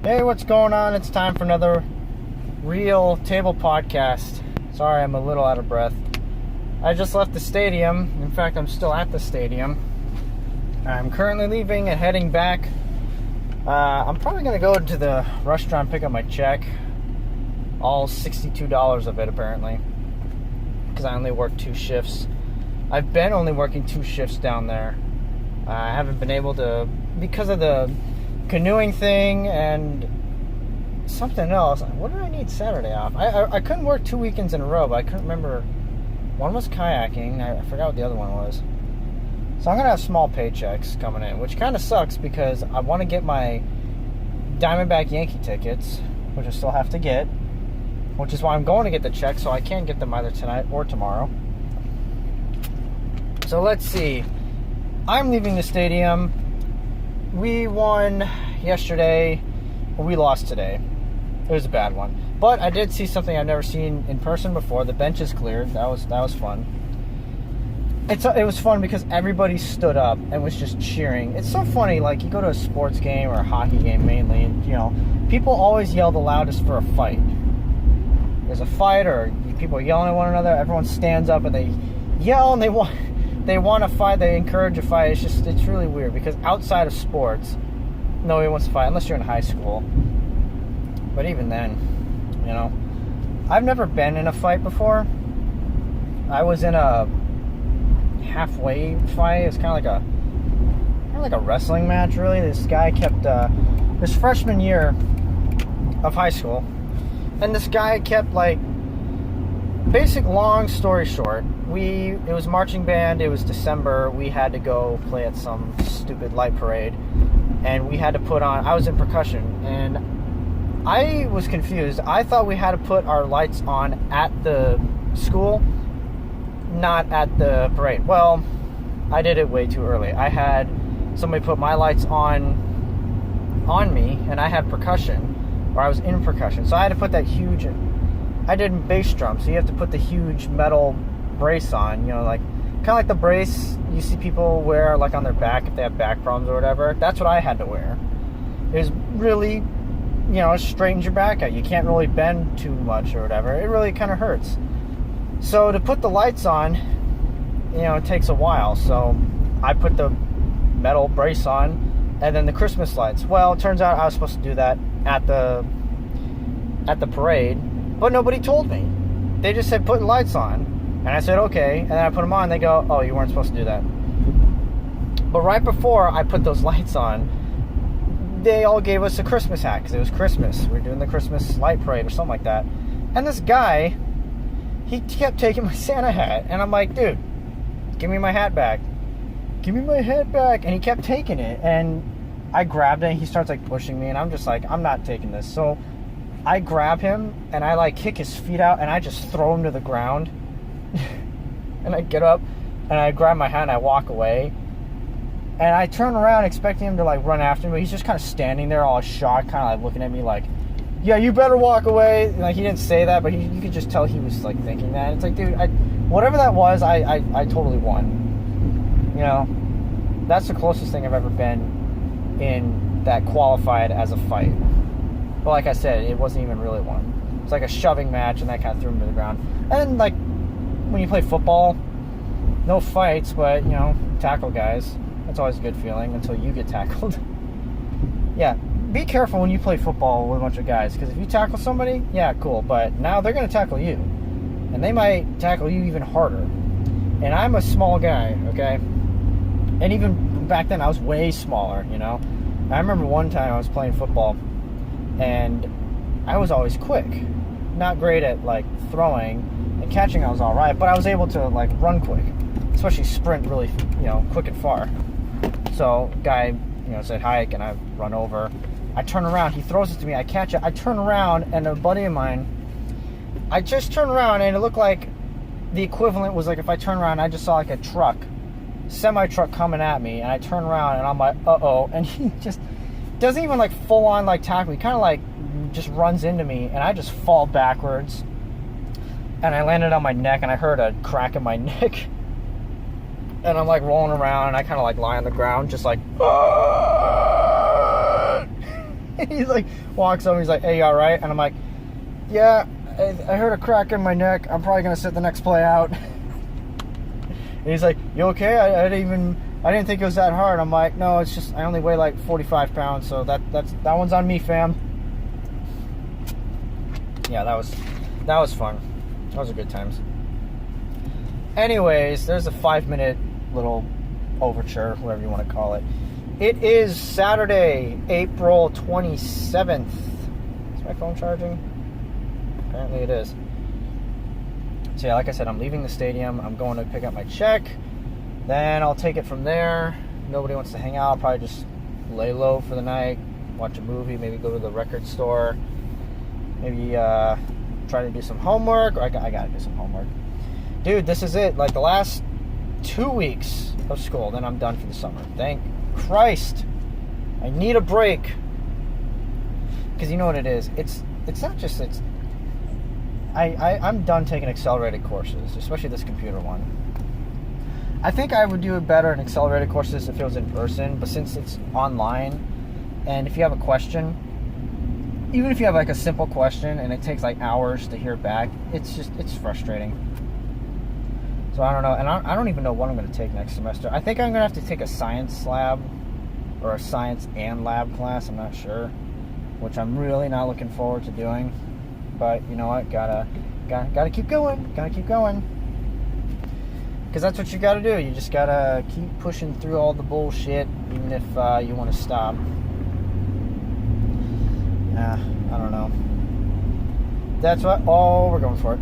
Hey, what's going on? It's time for another Real Table podcast. Sorry, I'm a little out of breath. I just left the stadium. In fact, I'm still at the stadium. I'm currently leaving and heading back. I'm probably going to go to the restaurant and pick up my check. All $62 of it, apparently. Because I only work 2 shifts. I've been only working 2 shifts down there. I haven't been able to, because of the canoeing thing and something else. What did I need Saturday off? I couldn't work 2 weekends in a row, but I couldn't remember. One was kayaking. I forgot what the other one was. So I'm going to have small paychecks coming in, which kind of sucks because I want to get my Diamondback Yankee tickets, which I still have to get, which is why I'm going to get the check, so I can't get them either tonight or tomorrow. So let's see. I'm leaving the stadium. We won yesterday. We lost today. It was a bad one. But I did see something I've never seen in person before. The bench is cleared. That was fun. It was fun because everybody stood up and was just cheering. It's so funny, like you go to a sports game or a hockey game mainly, and people always yell the loudest for a fight. There's a fight or people are yelling at one another, everyone stands up and they yell and they want to fight, they encourage a fight. It's really weird because outside of sports, nobody wants to fight unless you're in high school. But even then, I've never been in a fight before. I was in a halfway fight. It's kind of like a wrestling match, really. This guy kept this freshman year of high school, and this guy kept long story short, it was marching band, it was December, we had to go play at some stupid light parade, and we had to put on, I was in percussion, and I was confused. I thought we had to put our lights on at the school, not at the parade. Well, I did it way too early. I had somebody put my lights on me, and I had percussion, or I was in percussion, so I had to put that huge, I did bass drum, so you have to put the huge metal brace on, kind of like the brace you see people wear on their back if they have back problems or whatever. That's what I had to wear. It was really, it straightens your back out. You can't really bend too much or whatever. It really kind of hurts. So to put the lights on, it takes a while. So I put the metal brace on, and then the Christmas lights. Well, it turns out I was supposed to do that at the parade, but nobody told me. They just said put lights on. And I said, okay. And then I put them on. And they go, oh, you weren't supposed to do that. But right before I put those lights on, they all gave us a Christmas hat because it was Christmas. We were doing the Christmas light parade or something like that. And this guy, he kept taking my Santa hat. And I'm like, dude, give me my hat back. Give me my hat back. And he kept taking it. And I grabbed it. And he starts pushing me. And I'm just like, I'm not taking this. So I grab him and I kick his feet out. And I just throw him to the ground. And I get up and I grab my hat and I walk away, and I turn around expecting him to run after me, but he's just kind of standing there all shocked, kind of looking at me yeah, you better walk away. He didn't say that, but you could just tell he was thinking that. It's dude, whatever that was, I totally won. That's the closest thing I've ever been in that qualified as a fight. But like I said, it wasn't even really one. It's a shoving match, and that kind of threw him to the ground. And when you play football, no fights, but tackle guys. That's always a good feeling until you get tackled. Yeah, be careful when you play football with a bunch of guys, because if you tackle somebody, yeah, cool, but now they're going to tackle you, and they might tackle you even harder. And I'm a small guy, okay? And even back then, I was way smaller. I remember one time I was playing football, and I was always quick, not great at throwing. And catching, I was all right, but I was able to run quick, especially sprint really, quick and far. So guy, said hike, and I run over. I turn around, he throws it to me, I catch it. I turn around, and a buddy of mine, I just turned around, and it looked like the equivalent was if I turn around, I just saw a truck, semi-truck coming at me, and I turn around, and I'm like, uh-oh, and he just doesn't even full on tackle me. He kind of just runs into me, and I just fall backwards. And I landed on my neck, and I heard a crack in my neck. And I'm rolling around, and I kind of lie on the ground, just He's like, walks over, he's like, hey, you all right? And I'm like, yeah, I heard a crack in my neck. I'm probably going to sit the next play out. And he's like, you okay? I didn't think it was that hard. I'm like, no, it's just, I only weigh like 45 pounds, so that one's on me, fam. Yeah, that was fun. Those are good times. Anyways, there's a 5-minute little overture, whatever you want to call it. It is Saturday, April 27th. Is my phone charging? Apparently it is. So yeah, like I said, I'm leaving the stadium. I'm going to pick up my check. Then I'll take it from there. Nobody wants to hang out. I'll probably just lay low for the night, watch a movie, maybe go to the record store, maybe try to do some homework. I gotta do some homework. Dude, this is it. Like the last 2 weeks of school, then I'm done for the summer. Thank Christ. I need a break. Because you know what it is? It's not just, I'm done taking accelerated courses, especially this computer one. I think I would do it better in accelerated courses if it was in person, but since it's online, and if you have a question, even if you have like a simple question and it takes like hours to hear back, it's frustrating. So I don't know, and I don't even know what I'm going to take next semester. I think I'm going to have to take a science lab or a science and lab class, I'm not sure, which I'm really not looking forward to doing. But you know what? Gotta keep going. Gotta keep going. Because that's what you gotta do. You just gotta keep pushing through all the bullshit, even if you want to stop. I don't know. That's what. Oh, we're going for it.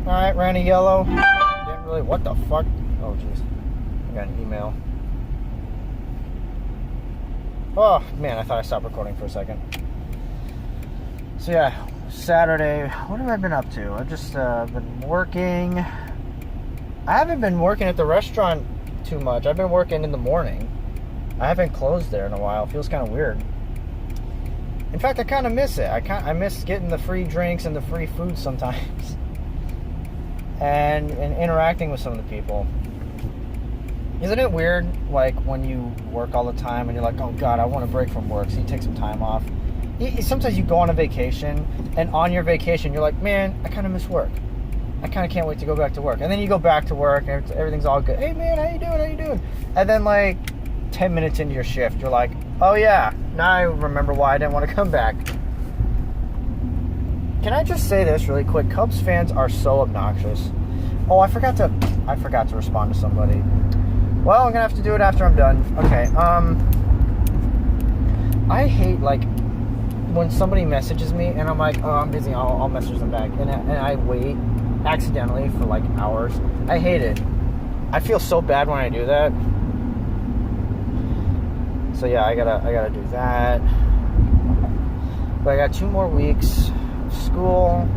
All right, ran a yellow. Didn't really. What the fuck? Oh, jeez. I got an email. Oh man, I thought I stopped recording for a second. So yeah, Saturday, what have I been up to? I've just been working. I haven't been working at the restaurant too much. I've been working in the morning. I haven't closed there in a while. It feels kind of weird. In fact, I kind of miss it. I miss getting the free drinks and the free food sometimes. and interacting with some of the people. Isn't it weird, like, when you work all the time and you're like, oh God, I want a break from work, so you take some time off. Sometimes you go on a vacation, and on your vacation, you're like, man, I kind of miss work. I kind of can't wait to go back to work. And then you go back to work, and everything's all good. Hey, man, how you doing? And then, like, 10 minutes into your shift, you're like, oh, yeah, now I remember why I didn't want to come back. Can I just say this really quick? Cubs fans are so obnoxious. Oh, I forgot to respond to somebody. Well, I'm going to have to do it after I'm done. Okay, I hate, like, when somebody messages me and I'm like, oh, I'm busy, I'll message them back, and I wait accidentally for like hours. I hate it. I feel so bad when I do that. So yeah, I gotta do that. But I got 2 more weeks of school.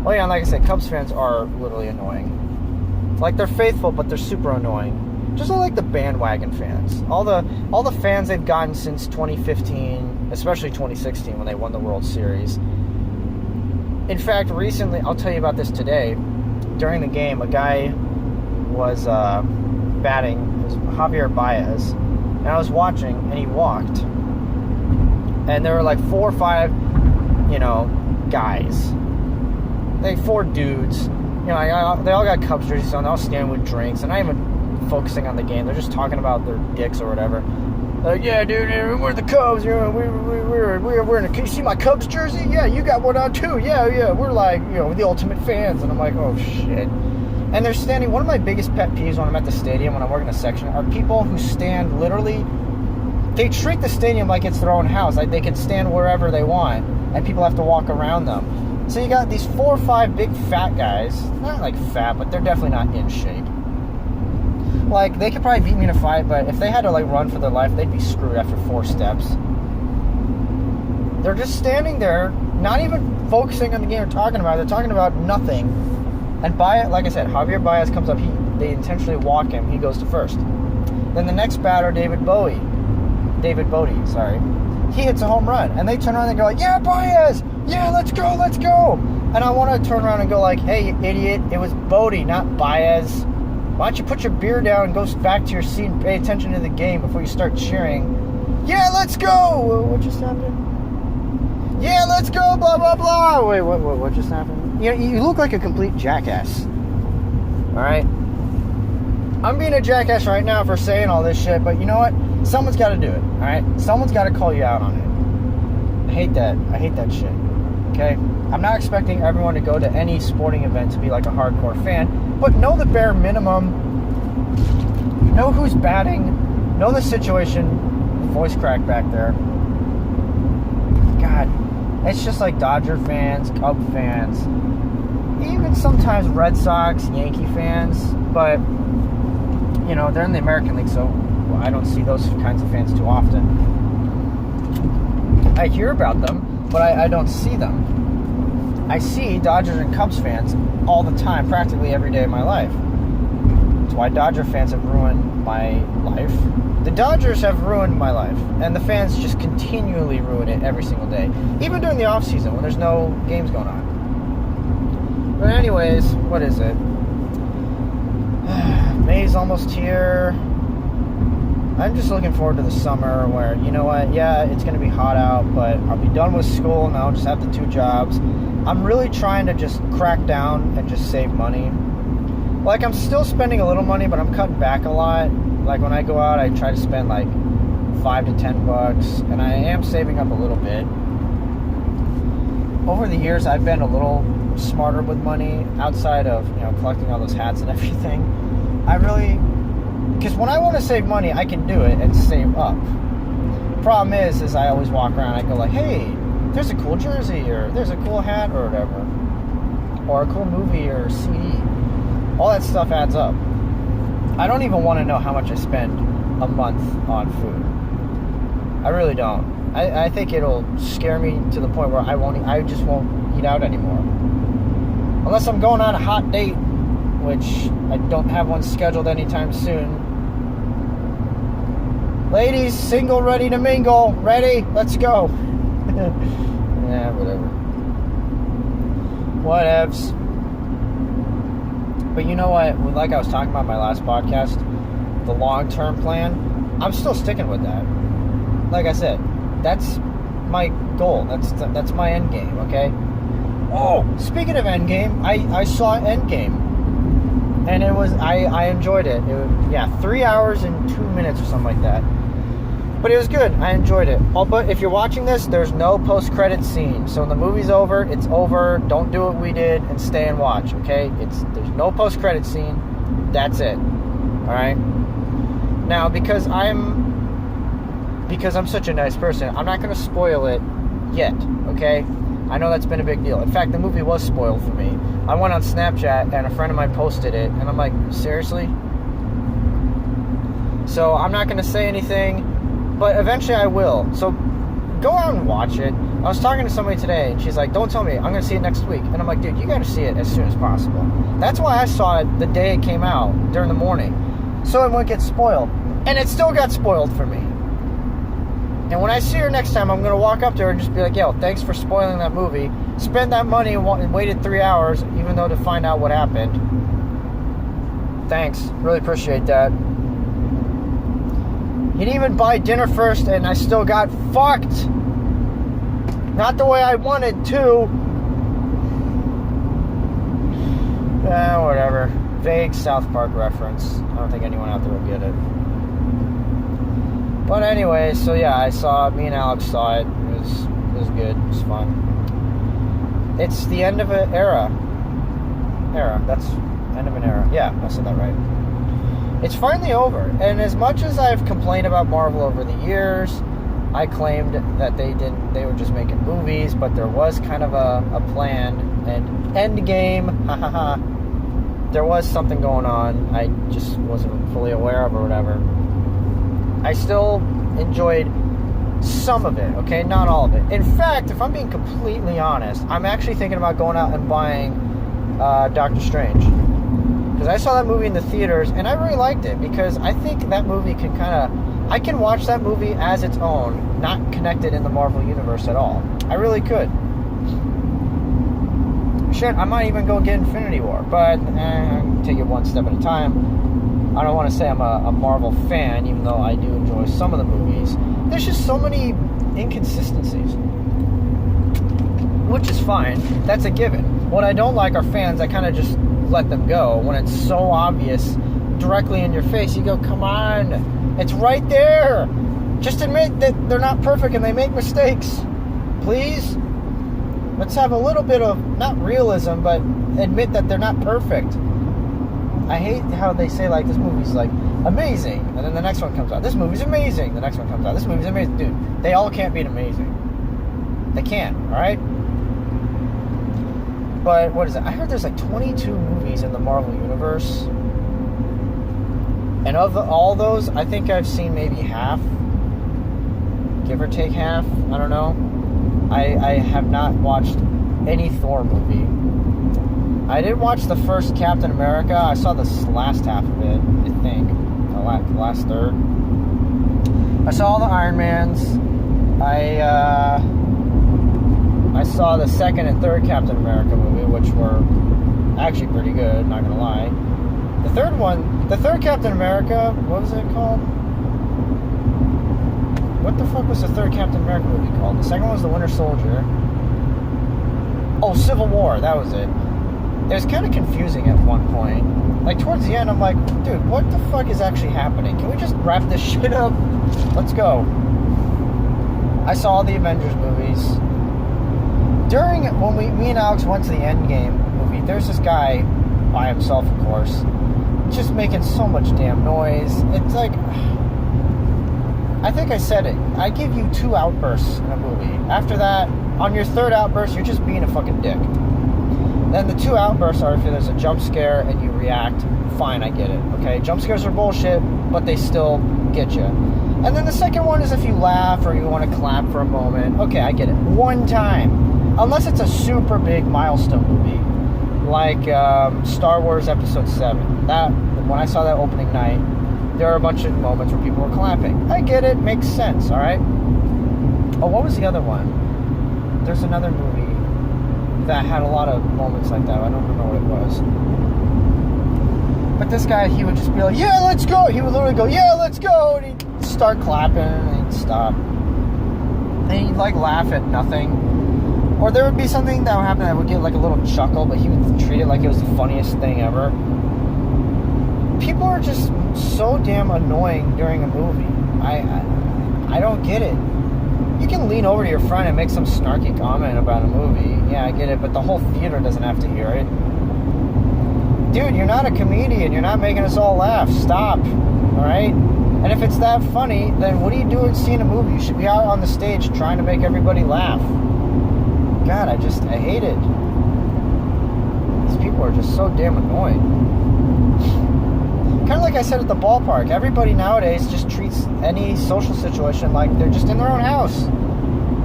Oh yeah, and like I said, Cubs fans are literally annoying. Like, they're faithful, but they're super annoying. Just like the bandwagon fans. All the fans they've gotten since 2015, especially 2016 when they won the World Series. In fact, recently, I'll tell you about this today. During the game, a guy was batting. It was Javier Baez. And I was watching, and he walked. And there were like 4 or 5, guys. Like 4 dudes. They all got Cubs jerseys on. They're all standing with drinks. And not even focusing on the game. They're just talking about their dicks or whatever. Like, yeah, dude, we're the Cubs. We're in a. Can you see my Cubs jersey? Yeah, you got one on too. Yeah. We're like, the ultimate fans. And I'm like, oh shit. And they're standing. One of my biggest pet peeves when I'm at the stadium, when I work in a section, are people who stand literally. They treat the stadium like it's their own house. Like, they can stand wherever they want, and people have to walk around them. So you got these 4 or 5 big fat guys. Not like fat, but they're definitely not in shape. Like, they could probably beat me in a fight, but if they had to, like, run for their life, they'd be screwed after 4 steps. They're just standing there, not even focusing on the game they're talking about. They're talking about nothing. And like I said, Javier Baez comes up. They intentionally walk him. He goes to first. Then the next batter, David Bote, he hits a home run. And they turn around and go like, yeah, Baez! Yeah, let's go! And I want to turn around and go like, hey, you idiot, it was Bote, not Baez. Why don't you put your beer down and go back to your seat and pay attention to the game before you start cheering? Yeah, let's go. What just happened? Yeah, let's go. Blah blah blah. Wait, what just happened? You look like a complete jackass. All right. I'm being a jackass right now for saying all this shit, but you know what? Someone's got to do it. All right. Someone's got to call you out on it. I hate that. I hate that shit. Okay. I'm not expecting everyone to go to any sporting event to be like a hardcore fan, but know the bare minimum. Know who's batting. Know the situation. Voice crack back there. God, it's just like Dodger fans, Cub fans, even sometimes Red Sox, Yankee fans, but they're in the American League, so I don't see those kinds of fans too often. I hear about them, but I don't see them. I see Dodgers and Cubs fans all the time, practically every day of my life. That's why Dodger fans have ruined my life. The Dodgers have ruined my life, and the fans just continually ruin it every single day, even during the off season when there's no games going on. But anyways, what is it? May's almost here. I'm just looking forward to the summer where, you know what, yeah, it's going to be hot out, but I'll be done with school and I'll just have the 2 jobs. I'm really trying to just crack down and just save money. Like, I'm still spending a little money, but I'm cutting back a lot. Like, when I go out, I try to spend like $5 to $10, and I am saving up a little bit. Over the years, I've been a little smarter with money outside of, collecting all those hats and everything. Because when I want to save money, I can do it and save up. Problem is I always walk around, I go like, hey, there's a cool jersey, or there's a cool hat, or whatever, or a cool movie, or CD. All that stuff adds up. I don't even want to know how much I spend a month on food. I really don't. I think it'll scare me to the point where I just won't eat out anymore. Unless I'm going on a hot date, which I don't have one scheduled anytime soon. Ladies, single, ready to mingle. Ready? Let's go. Yeah, whatever. Whatevs. But you know what? Like I was talking about in my last podcast, the long-term plan, I'm still sticking with that. Like I said, that's my goal. That's my end game, okay? Oh, speaking of end game, I saw Endgame. And I enjoyed it. 3 hours and 2 minutes or something like that. But it was good. I enjoyed it. Oh, but if you're watching this, there's no post-credit scene. So when the movie's over, it's over. Don't do what we did and stay and watch, okay? There's no post-credit scene. That's it. All right? Now, because I'm such a nice person, I'm not going to spoil it yet, okay? I know that's been a big deal. In fact, the movie was spoiled for me. I went on Snapchat and a friend of mine posted it, and I'm like, seriously? So I'm not going to say anything, but eventually I will. So go out and watch it. I was talking to somebody today, and she's like, don't tell me, I'm going to see it next week. And I'm like, dude, you got to see it as soon as possible. That's why I saw it the day it came out, during the morning, so it won't get spoiled. And it still got spoiled for me. And when I see her next time, I'm going to walk up to her and just be like, yo, thanks for spoiling that movie. Spent that money and waited 3 hours, even though to find out what happened. Thanks. Really appreciate that. You didn't even buy dinner first, and I still got fucked. Not the way I wanted to. Whatever. Vague South Park reference. I don't think anyone out there will get it. But anyway, so yeah, me and Alex saw it. It was good. It was fun. It's the end of an era. That's end of an era. Yeah, I said that right. It's finally over. And as much as I've complained about Marvel over the years, I claimed that they were just making movies, but there was kind of a plan, an end game. There was something going on. I just wasn't fully aware of or whatever. I still enjoyed some of it, okay? Not all of it. In fact, if I'm being completely honest, I'm actually thinking about going out and buying Doctor Strange. Because I saw that movie in the theaters, and I really liked it, because I think that movie I can watch that movie as its own, not connected in the Marvel Universe at all. I really could. Shit, I might even go get Infinity War, but take it one step at a time. I don't want to say I'm a Marvel fan, even though I do enjoy some of the movies. There's just so many inconsistencies, which is fine. That's a given. What I don't like are fans that kind of just let them go when it's so obvious directly in your face. You go, come on, it's right there. Just admit that they're not perfect and they make mistakes. Please? Let's have a little bit of, not realism, but admit that they're not perfect. I hate how they say, like, this movie's, like, amazing, and then the next one comes out. This movie's amazing. The next one comes out. This movie's amazing. Dude, they all can't be amazing. They can't, alright? But, what is it? I heard there's, like, 22 movies in the Marvel Universe. And of all those, I think I've seen maybe half. Give or take half. I don't know. I have not watched any Thor movie. I did watch the first Captain America. I saw the last half of it, I think. The last third. I saw all the Iron Mans. I saw the second and third Captain America movie, which were actually pretty good, not gonna lie. The third Captain America, what was it called? What the fuck was the third Captain America movie called? The second one was The Winter Soldier. Oh, Civil War, that was it. It was kind of confusing at one point. Like, towards the end, I'm like, dude, what the fuck is actually happening? Can we just wrap this shit up? Let's go. I saw all the Avengers movies. When me and Alex went to the Endgame movie, there's this guy, by himself, of course, just making so much damn noise. It's like, I think I said it. I give you 2 outbursts in a movie. After that, on your third outburst, you're just being a fucking dick. Then the 2 outbursts are if there's a jump scare and you react, fine, I get it. Okay, jump scares are bullshit, but they still get you. And then the second one is if you laugh or you want to clap for a moment. Okay, I get it. One time. Unless it's a super big milestone movie. Like Star Wars Episode 7. When I saw that opening night, there were a bunch of moments where people were clapping. I get it, makes sense, alright? Oh, what was the other one? There's another movie that had a lot of moments like that. I don't remember what it was. But this guy, he would just be like, yeah, let's go! He would literally go, yeah, let's go! And he'd start clapping, and he'd stop. And he'd, like, laugh at nothing. Or there would be something that would happen that would get, like, a little chuckle, but he would treat it like it was the funniest thing ever. People are just so damn annoying during a movie. I don't get it. You can lean over to your friend and make some snarky comment about a movie. Yeah, I get it, but the whole theater doesn't have to hear it. Dude, you're not a comedian. You're not making us all laugh. Stop. Alright? And if it's that funny, then what are you doing seeing a movie? You should be out on the stage trying to make everybody laugh. God, I hate it. These people are just so damn annoying. Kind of like I said at the ballpark, everybody nowadays just treats any social situation like they're just in their own house.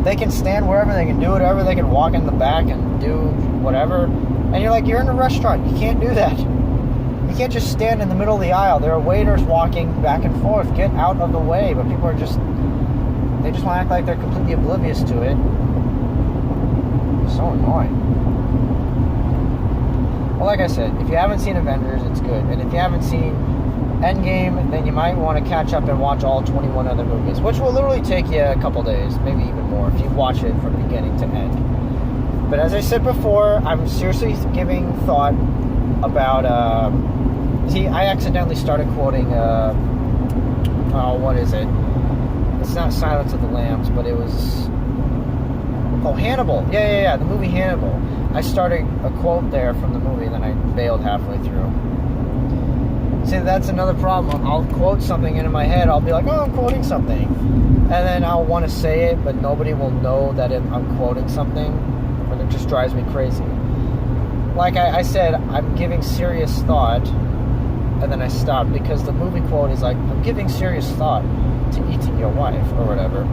They can stand wherever, they can do whatever, they can walk in the back and do whatever. And you're like, you're in a restaurant, you can't do that. You can't just stand in the middle of the aisle. There are waiters walking back and forth. Get out of the way. But people are just, they just want to act like they're completely oblivious to it. So annoying. Well, like I said, if you haven't seen Avengers, it's good. And if you haven't seen Endgame, then you might want to catch up and watch all 21 other movies, which will literally take you a couple days, maybe even more, if you watch it from beginning to end. But as I said before, I'm seriously giving thought about, I accidentally started quoting, what is it? It's not Silence of the Lambs, but it was, Hannibal. Yeah, the movie Hannibal. I started a quote there from the movie, then I bailed halfway through. See, that's another problem. I'll quote something into my head. I'll be like, oh, I'm quoting something. And then I'll want to say it, but nobody will know that I'm quoting something. And it just drives me crazy. Like I said, I'm giving serious thought. And then I stopped because the movie quote is like, I'm giving serious thought to eating your wife or whatever.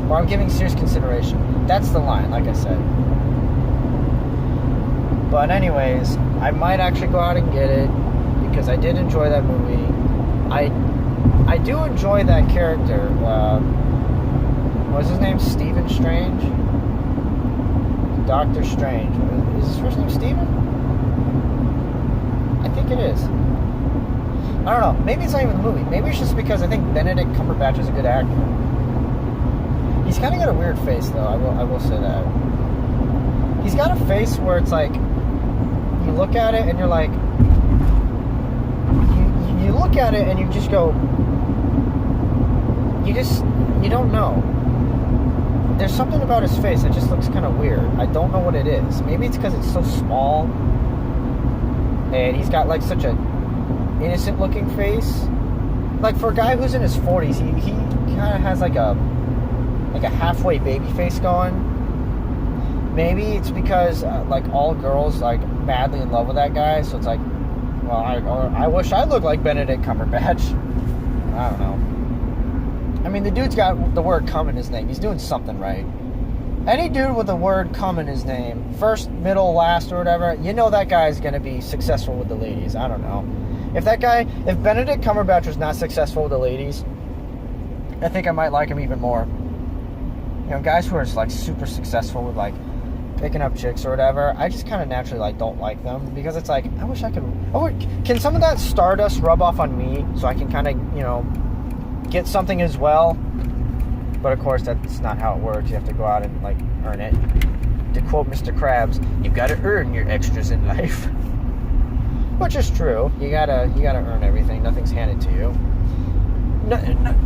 Or I'm giving serious consideration. That's the line, like I said. But anyways, I might actually go out and get it. Because I did enjoy that movie. I do enjoy that character. What's his name? Stephen Strange? Doctor Strange. Is his first name Stephen? I think it is. I don't know. Maybe it's not even the movie. Maybe it's just because I think Benedict Cumberbatch is a good actor. He's kind of got a weird face, though. I will say that. He's got a face where it's like, you look at it and you're like, you look at it and you just go, you don't know. There's something about his face that just looks kind of weird. I don't know what it is. Maybe it's because it's so small, and he's got like such a innocent looking face. Like for a guy who's in his 40s, he kind of has like a halfway baby face going. Maybe it's because like all girls like madly in love with that guy, so it's like, well, I wish I looked like Benedict Cumberbatch. I don't know. I mean, the dude's got the word "cum" in his name. He's doing something right. Any dude with the word "cum" in his name, first, middle, last, or whatever, you know that guy's going to be successful with the ladies. I don't know. If Benedict Cumberbatch was not successful with the ladies, I think I might like him even more. You know, guys who are like super successful with like picking up chicks or whatever, I just kind of naturally like don't like them, because it's like, I wish I could. Can some of that stardust rub off on me so I can kind of, you know, get something as well? But of course, that's not how it works. You have to go out and like earn it. To quote Mr. Krabs, you've got to earn your extras in life. Which is true. You gotta earn everything. Nothing's handed to you.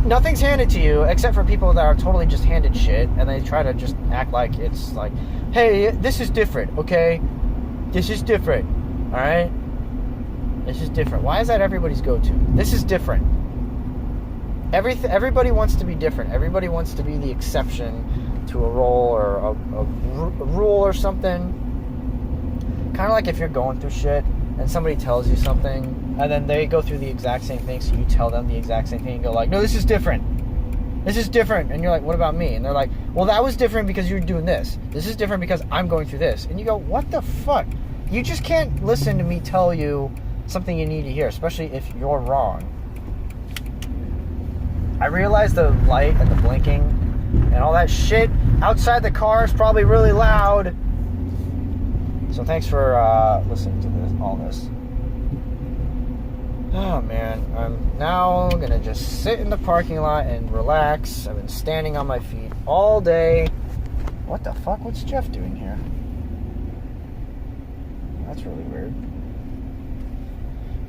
Nothing's handed to you except for people that are totally just handed shit, and they try to just act like it's like, hey, this is different, okay? This is different, all right? This is different. Why is that everybody's go-to? This is different. Everybody wants to be different. Everybody wants to be the exception to a role or a rule or something. Kind of like if you're going through shit and somebody tells you something, and then they go through the exact same thing, so you tell them the exact same thing and go like, no, this is different. This is different. And you're like, what about me? And they're like, well, that was different because you're doing this. This is different because I'm going through this. And you go, what the fuck? You just can't listen to me tell you something you need to hear, especially if you're wrong. I realize the light and the blinking and all that shit outside the car is probably really loud. So thanks for listening to all this. Oh man, I'm now gonna just sit in the parking lot and relax. I've been standing on my feet all day. What the fuck? What's Jeff doing here? That's really weird.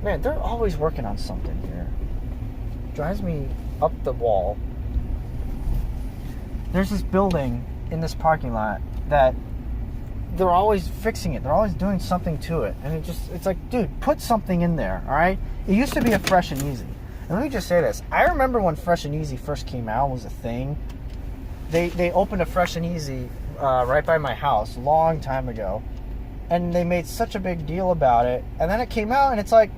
Man, they're always working on something here. Drives me up the wall. There's this building in this parking lot that they're always fixing it. They're always doing something to it. And it's like, dude, put something in there, all right? It used to be a Fresh and Easy. And let me just say this. I remember when Fresh and Easy first came out, was a thing. They opened a Fresh and Easy right by my house a long time ago. And they made such a big deal about it. And then it came out and it's like,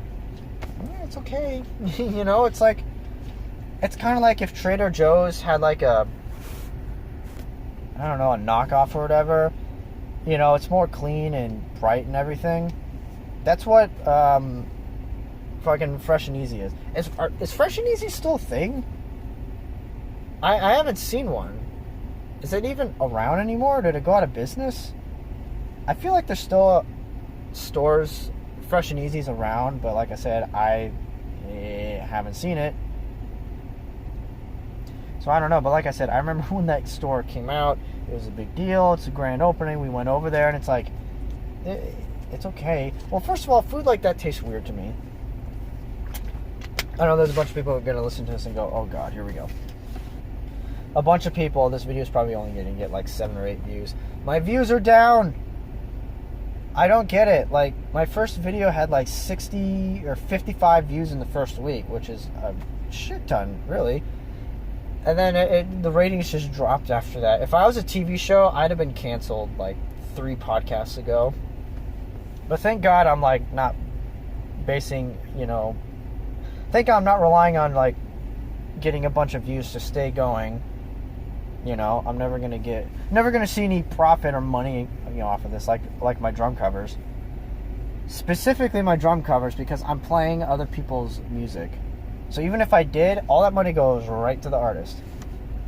it's okay. You know, it's like, it's kind of like if Trader Joe's had like a, I don't know, a knockoff or whatever. You know, it's more clean and bright and everything. That's what fucking Fresh and Easy is. Is Fresh and Easy still a thing? I haven't seen one. Is it even around anymore? Did it go out of business? I feel like there's still stores, Fresh and Easy's around, but like I said, I haven't seen it. So I don't know, but like I said, I remember when that store came out, it was a big deal, it's a grand opening, we went over there, and it's like, it's okay. Well, first of all, food like that tastes weird to me. I know there's a bunch of people who are going to listen to this and go, oh god, here we go. A bunch of people, this video is probably only going to get like 7 or 8 views. My views are down! I don't get it. Like, my first video had like 60 or 55 views in the first week, which is a shit ton, really. And then the ratings just dropped after that. If I was a TV show, I'd have been canceled like 3 podcasts ago. But thank God I'm like not basing, you know, thank God I'm not relying on like getting a bunch of views to stay going. You know, I'm never gonna see any profit or money, you know, off of this, like my drum covers. Specifically my drum covers, because I'm playing other people's music. So even if I did, all that money goes right to the artist.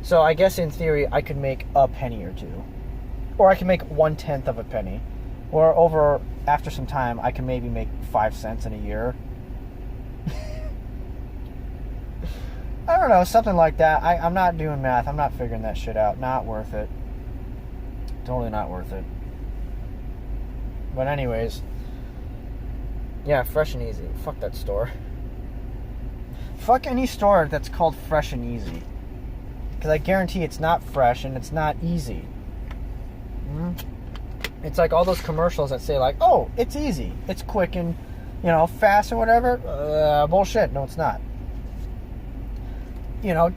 So I guess in theory, I could make a penny or two. Or I can make 1/10 of a penny. Or after some time, I can maybe make 5 cents in a year. I don't know, something like that. I'm not doing math. I'm not figuring that shit out. Not worth it. Totally not worth it. But anyways, yeah, Fresh and Easy. Fuck that store. Fuck any store that's called Fresh and Easy. Because I guarantee it's not fresh and it's not easy. It's like all those commercials that say like, oh, it's easy. It's quick and, fast or whatever. Bullshit. No, it's not.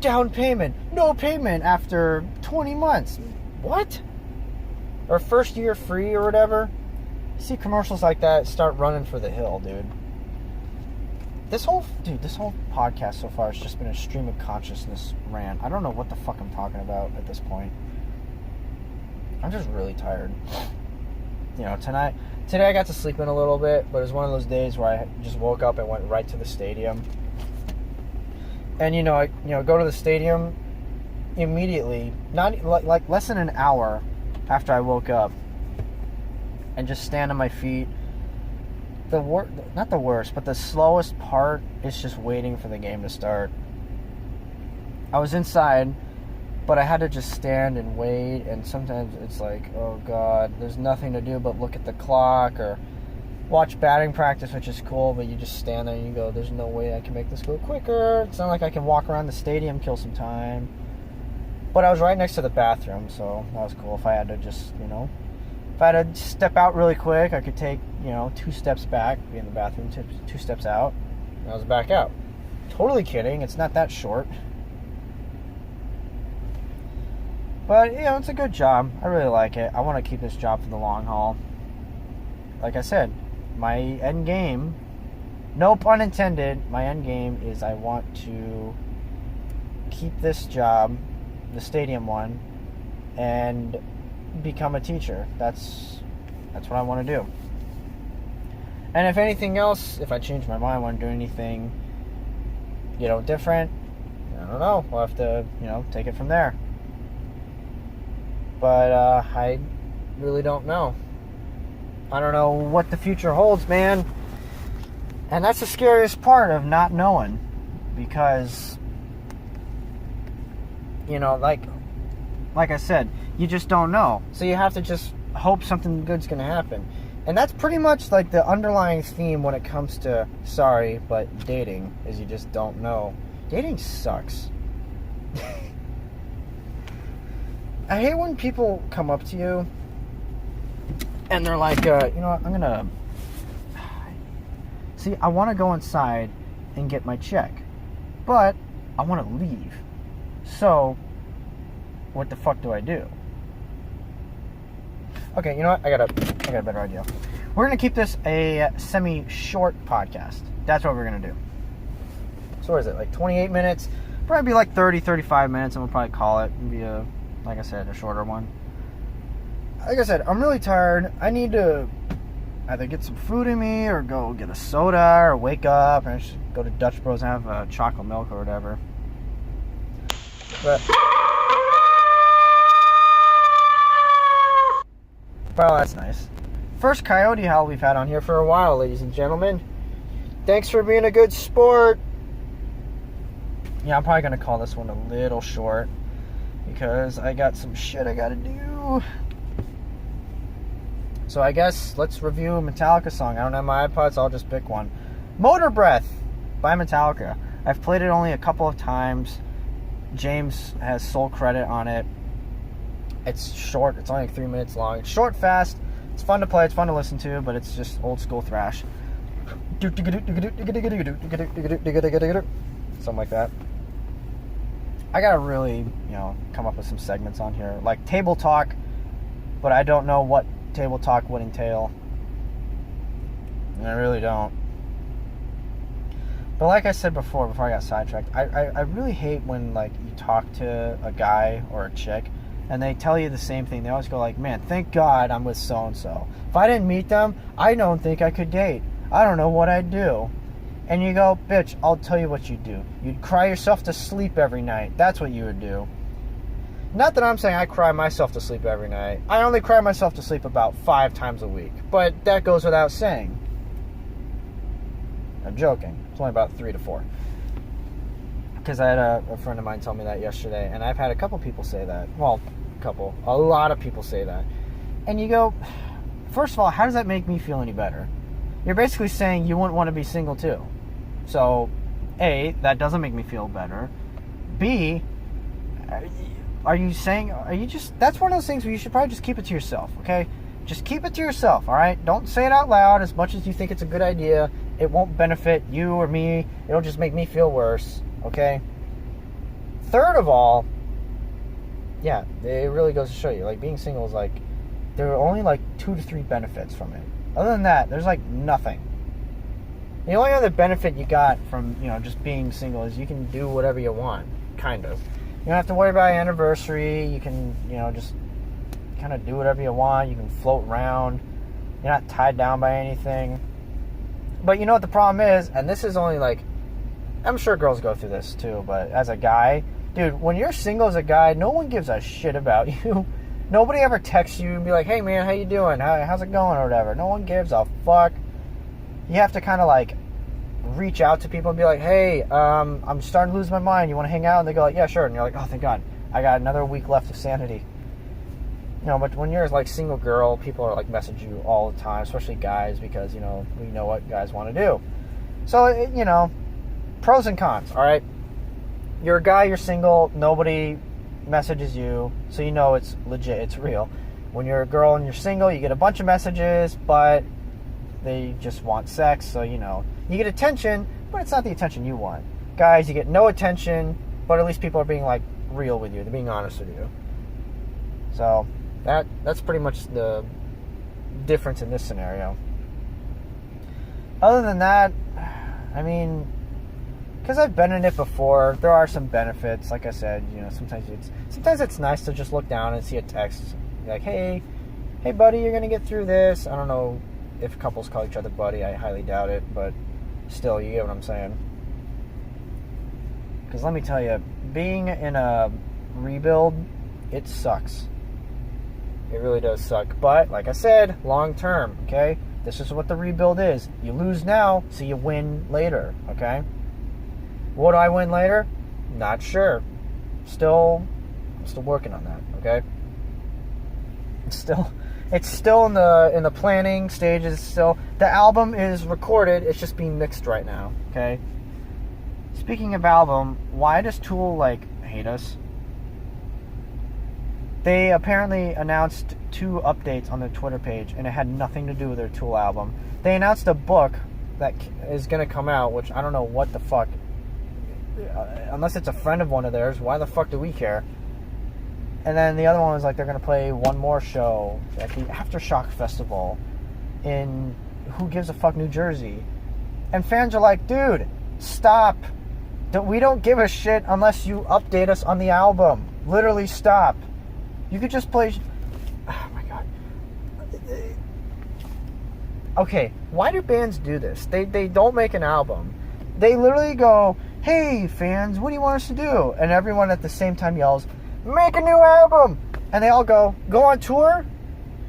Down payment. No payment after 20 months. What? Or first year free or whatever. You see commercials like that, start running for the hill, dude. This whole podcast so far has just been a stream of consciousness rant. I don't know what the fuck I'm talking about at this point. I'm just really tired. Today I got to sleep in a little bit, but it was one of those days where I just woke up and went right to the stadium. And I go to the stadium immediately, not like less than an hour after I woke up, and just stand on my feet. Not the worst, but the slowest part is just waiting for the game to start. I was inside, but I had to just stand and wait, and sometimes it's like, oh god, there's nothing to do but look at the clock or watch batting practice, which is cool, but you just stand there and you go, there's no way I can make this go quicker. It's not like I can walk around the stadium, kill some time. But I was right next to the bathroom, so that was cool. If I had to just, if I had to step out really quick, I could take, 2 steps back, be in the bathroom, 2 steps out, and I was back out. Totally kidding. It's not that short. But, it's a good job. I really like it. I want to keep this job for the long haul. Like I said, my end game, no pun intended, my end game is I want to keep this job, the stadium one, and become a teacher. That's what I want to do. And if anything else, if I change my mind, I want to do anything, different, I don't know. We'll have to, take it from there. But I really don't know. I don't know what the future holds, man. And that's the scariest part of not knowing. Because, like I said, you just don't know. So you have to just hope something good's going to happen. And that's pretty much like the underlying theme when it comes to, sorry, but dating, is you just don't know. Dating sucks. I hate when people come up to you and they're like, I'm going to... See, I want to go inside and get my check. But I want to leave. So, what the fuck do I do? Okay, you know what? I got a better idea. We're going to keep this a semi-short podcast. That's what we're going to do. So what is it, like 28 minutes? Probably be like 30, 35 minutes, and we'll probably call it. It'll be like I said, a shorter one. Like I said, I'm really tired. I need to either get some food in me or go get a soda or wake up and just go to Dutch Bros and have chocolate milk or whatever. But... well, that's nice. First coyote howl we've had on here for a while, ladies and gentlemen. Thanks for being a good sport. Yeah, I'm probably going to call this one a little short because I got some shit I got to do. So I guess let's review a Metallica song. I don't have my iPod, so I'll just pick one. Motor Breath by Metallica. I've played it only a couple of times. James has sole credit on it. It's short. It's only like 3 minutes long. It's short, fast. It's fun to play. It's fun to listen to, but it's just old school thrash. Something like that. I gotta really, come up with some segments on here. Like table talk, but I don't know what table talk would entail. I really don't. But like I said before I got sidetracked, I really hate when, like, you talk to a guy or a chick and they tell you the same thing. They always go like, man, thank God I'm with so-and-so. If I didn't meet them, I don't think I could date. I don't know what I'd do. And you go, bitch, I'll tell you what you'd do. You'd cry yourself to sleep every night. That's what you would do. Not that I'm saying I cry myself to sleep every night. I only cry myself to sleep about 5 times a week. But that goes without saying. I'm joking. It's only about 3 to 4. Because I had a friend of mine tell me that yesterday, and I've had a couple people say that. Well, a lot of people say that. And you go, first of all, how does that make me feel any better? You're basically saying you wouldn't want to be single too. So, A, that doesn't make me feel better. B, that's one of those things where you should probably just keep it to yourself, okay? Just keep it to yourself, all right? Don't say it out loud as much as you think it's a good idea. It won't benefit you or me. It'll just make me feel worse, okay? Third of all, yeah, it really goes to show you, like, being single is like, there are only like 2 to 3 benefits from it. Other than that, there's like nothing. The only other benefit you got from, just being single is you can do whatever you want, kind of. You don't have to worry about your anniversary. You can, just kind of do whatever you want. You can float around. You're not tied down by anything. But you know what the problem is? And this is only like, I'm sure girls go through this too, but as a guy, dude, when you're single as a guy, no one gives a shit about you. Nobody ever texts you and be like, hey man, how you doing? How's it going or whatever? No one gives a fuck. You have to kind of like reach out to people and be like, hey, I'm starting to lose my mind. You want to hang out? And they go like, yeah, sure. And you're like, oh, thank God. I got another week left of sanity. But when you're like single girl, people are like message you all the time, especially guys, because, we know what guys want to do. So, pros and cons, all right? You're a guy, you're single, nobody messages you, so you know it's legit, it's real. When you're a girl and you're single, you get a bunch of messages, but they just want sex, so you get attention, but it's not the attention you want. Guys, you get no attention, but at least people are being like real with you, they're being honest with you. So that's pretty much the difference in this scenario. Other than that, I mean, because I've been in it before, there are some benefits. Like I said, sometimes it's nice to just look down and see a text like, hey buddy, you're gonna get through this. I don't know if couples call each other buddy. I highly doubt it, but still, you get what I'm saying. Because let me tell you, being in a rebuild, it sucks. It really does suck. But like I said, long term, okay? This is what the rebuild is. You lose now, so you win later, okay? What do I win later? Not sure. I'm still working on that, okay? It's still in the planning stages. Still, the album is recorded. It's just being mixed right now, okay? Speaking of album, why does Tool hate us? They apparently announced 2 updates on their Twitter page, and it had nothing to do with their Tool album. They announced a book that is going to come out, which I don't know what the fuck. Unless it's a friend of one of theirs, why the fuck do we care? And then the other one was like they're going to play one more show at the Aftershock Festival in who gives a fuck, New Jersey. And fans are like, dude, stop. We don't give a shit unless you update us on the album. Literally stop. You could just play... Oh my God. Okay, why do bands do this? They don't make an album. They literally go, hey fans, what do you want us to do? And everyone at the same time yells, make a new album! And they all go on tour?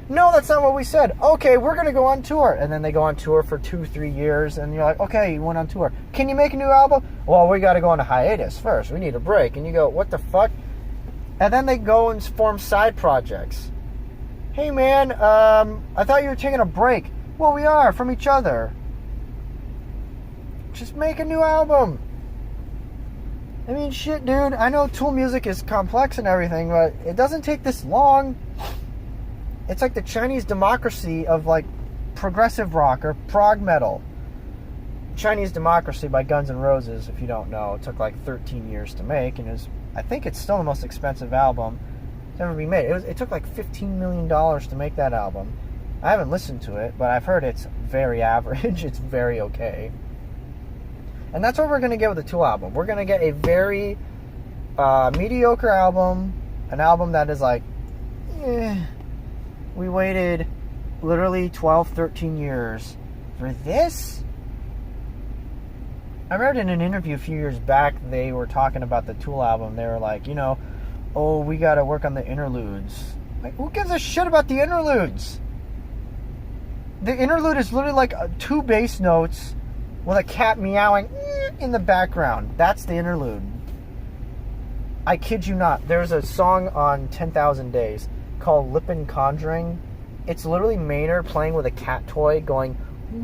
No, that's not what we said. Okay, we're going to go on tour. And then they go on tour for 2-3 years, and you're like, okay, you went on tour. Can you make a new album? Well, we got to go on a hiatus first. We need a break. And you go, what the fuck? And then they go and form side projects. Hey man, I thought you were taking a break. Well, we are, from each other. Just make a new album. I mean, shit, dude. I know Tool music is complex and everything, but it doesn't take this long. It's like the Chinese democracy of progressive rock or prog metal. Chinese Democracy by Guns N' Roses, if you don't know, it took 13 years to make, and I think it's still the most expensive album to ever be made. It took $15 million to make that album. I haven't listened to it, but I've heard it's very average. It's very okay. And that's what we're going to get with the Tool album. We're going to get a very mediocre album, an album that is we waited literally 12, 13 years for this? I read in an interview a few years back, they were talking about the Tool album. They were like, oh, we got to work on the interludes. Who gives a shit about the interludes? The interlude is literally 2 bass notes with a cat meowing in the background. That's the interlude. I kid you not. There's a song on 10,000 Days called Lippin Conjuring. It's literally Maynard playing with a cat toy going, "Ooh,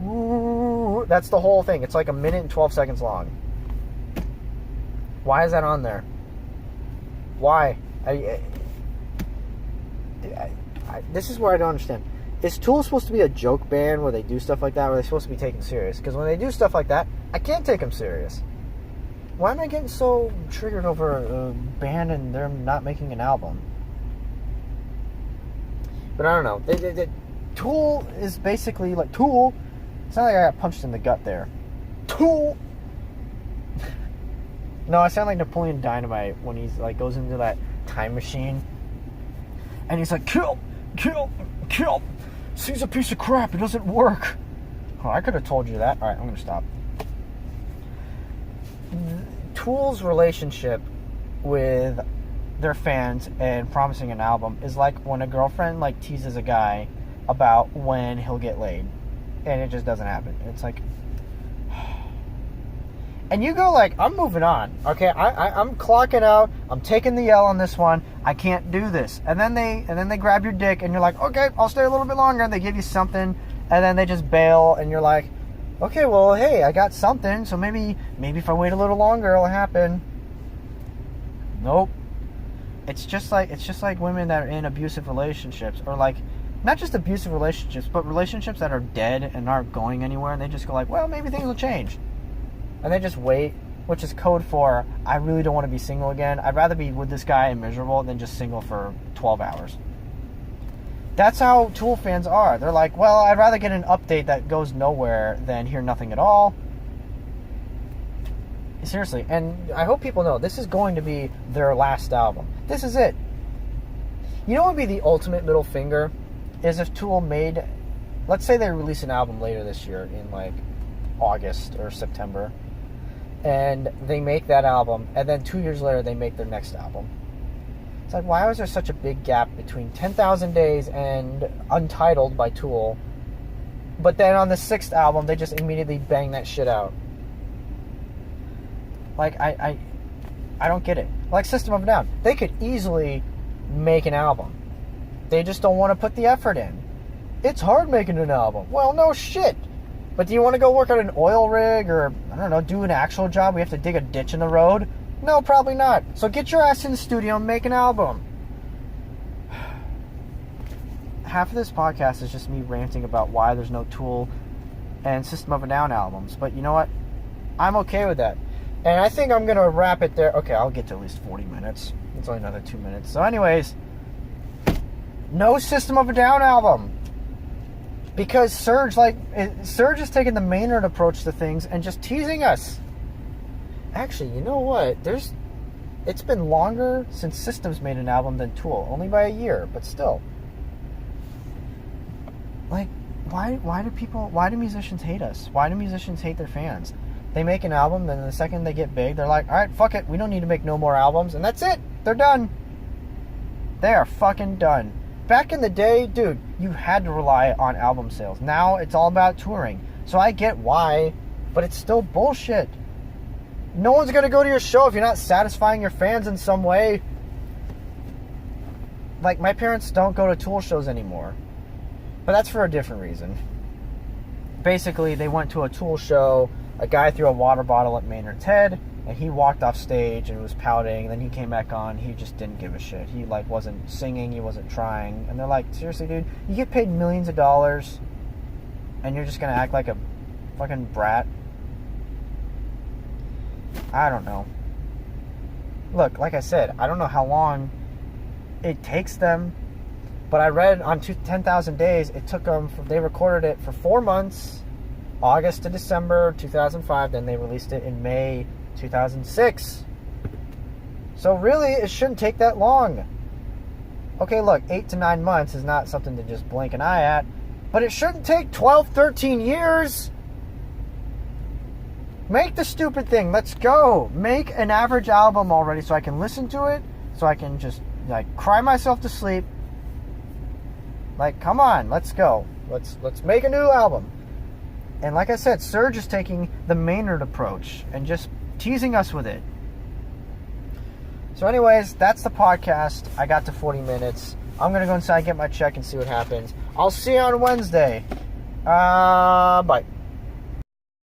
ooh." That's the whole thing. It's like 1 minute and 12 seconds long. Why is that on there? Why? This is where I don't understand. Is Tool supposed to be a joke band where they do stuff like that, or are they supposed to be taken serious? Because when they do stuff like that, I can't take them serious. Why am I getting so triggered over a band and they're not making an album? But I don't know. Tool is basically like Tool. It's not like I got punched in the gut there. Tool. No, I sound like Napoleon Dynamite when he's like goes into that time machine, and he's like, "Kill, kill, kill." See's a piece of crap. It doesn't work. Oh, I could have told you that. All right, I'm gonna stop. Tool's relationship with their fans and promising an album is like when a girlfriend like teases a guy about when he'll get laid, and it just doesn't happen. It's like, and you go like, I'm moving on. Okay, I'm clocking out. I'm taking the L on this one. I can't do this. And then they grab your dick, and you're like, okay, I'll stay a little bit longer. And they give you something, and then they just bail, and you're like, okay, well, hey, I got something, so maybe if I wait a little longer, it'll happen. Nope. It's just like women that are in abusive relationships, or like, not just abusive relationships, but relationships that are dead and aren't going anywhere, and they just go like, well, maybe things will change. And they just wait, which is code for, I really don't want to be single again. I'd rather be with this guy and miserable than just single for 12 hours. That's how Tool fans are. They're like, well, I'd rather get an update that goes nowhere than hear nothing at all. Seriously, and I hope people know, this is going to be their last album. This is it. You know what would be the ultimate middle finger? Is if Tool made, let's say they release an album later this year in like August or September, and they make that album, and then 2 years later they make their next album. It's like, why was there such a big gap between 10,000 Days and Untitled by Tool, but then on the 6th album they just immediately bang that shit out? Like, I don't get it. Like System of a Down, they could easily make an album. They just don't want to put the effort in. It's hard making an album. Well, no shit. But do you want to go work on an oil rig or, I don't know, do an actual job? We have to dig a ditch in the road? No, probably not. So get your ass in the studio and make an album. Half of this podcast is just me ranting about why there's no Tool and System of a Down albums. But you know what? I'm okay with that. And I think I'm going to wrap it there. Okay, I'll get to at least 40 minutes. It's only another 2 minutes. So anyways, no System of a Down album. Because Serge is taking the Maynard approach to things and just teasing us. Actually, you know what? It's been longer since System's made an album than Tool, only by a year, but still. Like, why do musicians hate us? Why do musicians hate their fans? They make an album, then the second they get big, they're like, all right, fuck it, we don't need to make no more albums, and that's it. They're done. They are fucking done. Back in the day, dude, you had to rely on album sales. Now it's all about touring. So I get why, but it's still bullshit. No one's going to go to your show if you're not satisfying your fans in some way. Like, my parents don't go to Tool shows anymore. But that's for a different reason. Basically, they went to a Tool show. A guy threw a water bottle at Maynard's head, and he walked off stage and was pouting, and then he came back on. He just didn't give a shit. He like wasn't singing, he wasn't trying. And they're like, seriously, dude, you get paid millions of dollars and you're just gonna act like a fucking brat? I don't know. Look, like I said, I don't know how long it takes them, but I read on 10,000 Days, it took them, they recorded it for 4 months, August to December 2005, then they released it in May 2006. So really, it shouldn't take that long. Okay, look, 8 to 9 months is not something to just blink an eye at, but it shouldn't take 12, 13 years. Make the stupid thing. Let's go. Make an average album already so I can listen to it, so I can just like cry myself to sleep. Like, come on, let's go. Let's make a new album. And like I said, Surge is taking the Maynard approach and just teasing us with it. So anyways, that's the podcast. I got to 40 minutes. I'm going to go inside, get my check, and see what happens. I'll see you on Wednesday. Bye.